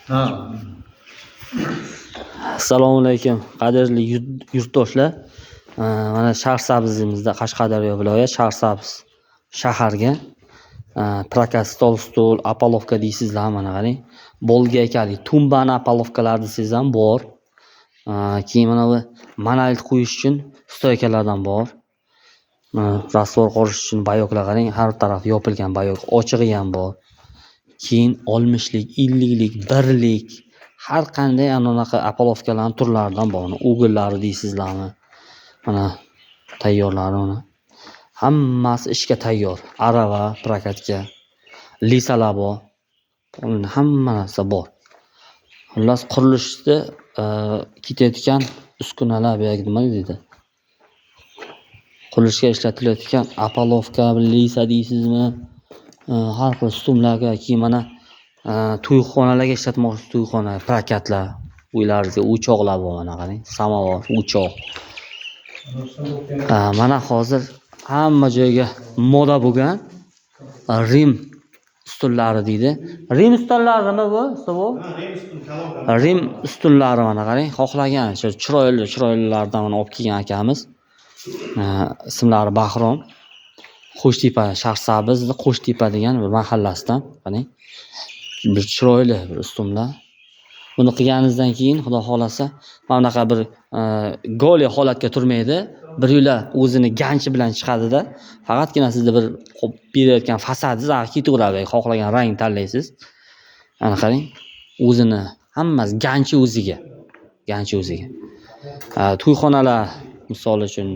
Ha. Assalomu alaykum, qadrli yurtdoshlar. Mana Shahrsabzimizda, Qashqadaryo viloyat Shahrsabz shaharga prokat stol, apolovka deysizlar, mana qarang. Bolga ekalik, tumbani apolovkalar desangiz ham bor. Keyin mana bu monolit qo'yish uchun stoykalardan bor. Rasvor qorish uchun bayoklar qarang, har taraf yopilgan bayok, ochig'i ham bor. Keyin 60lik, 50lik, 1lik har qanday anaqa apolovkalarning turlaridan bor. O'g'illari deysizlarmi? Mana tayyorlari mana. Hammasi ishga tayyor. Arava, prokatga, lisalar bor. Hamma narsa bor. Xullas qurilishda ketayotgan uskunalar, bu yerga nima deydi? Qurilishga ishlatilayotgan apolovka, lisa deysizmi? Har xil stumlarga, keyin mana to'yxonalarga ishlatmoqchi, to'yxona, prokatlar, uylaringizga o'choqlar bor, mana qarang, samovar, o'choq. Mana hozir hamma joyga moda bo'lgan Rim ustullari deydi. Rim ustunlarimi bu? Rim ustullari mana qarang, xohlagan chiroylilardan mana olib kelgan akamiz. Ismlari Bahrom. Qo'shtepa, Shahrsabzni Qo'shtepa degan bir mahallasidan, qarang. Bir chiroyli bir ustunlar. Buni qilganingizdan keyin, xudo xolasa, mana bunaqa bir goli holatga turmaydi. Bir yo'la o'zini ganchi bilan chiqadi-da, faqatgina sizda bir berayotgan fasadingiz ketaveradi. Xohlagan rang tanlaysiz. Mana qarang, o'zini hammasi ganchi o'ziga. To'yxonalar, misol uchun,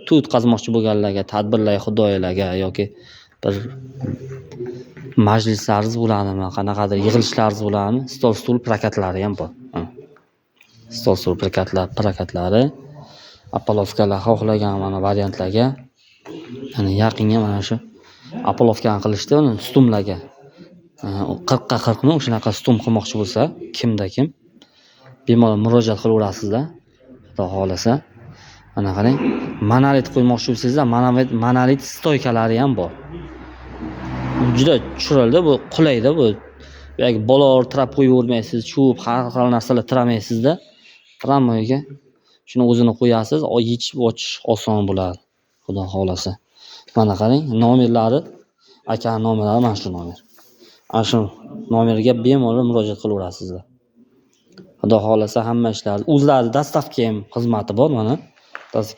to'y qazmoqchi bo'lganlarga, tadbirlarga, xudoylarga yoki bir majlislaringiz bo'ladimi, qanaqadir yig'ilishlaringiz bo'ladimi, stol prokatlari ham bor. Stol prokatlari, apolovkalar xohlagan mana variantlarga, ya'ni yaqinga mana shu apolovkani qilishda uni stumlarga 40 ga 40 ming shunaqa stum qilmoqchi bo'lsa, kim bemalol murojaat qilaverasizlar. Xudo xolasa. Mana qarang, monolit qo'ymoqchi bo'lsangiz, monolit stoykalari ham bor. Juda chiroyli, bu qulayda bu. Yoki bola o'tirib qo'yavermaysiz, chub, har xil narsalar tiramaysiz-da. Trammoyga shuni o'zini qo'yasiz, yechib ochish oson bo'ladi. Xudo xolasa. Mana qarang, nomerlari, aka nomerlari mana shu nomer. Ana shu nomerga bemalol murojaat qilaverasizlar. Xudo xolasa hamma ishlar. O'zlari dastavka ham xizmati bor mana.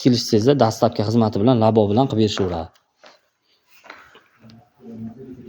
Kelishsangizlar, dastavka xizmati bilan labo bilan qilib berishaveradi.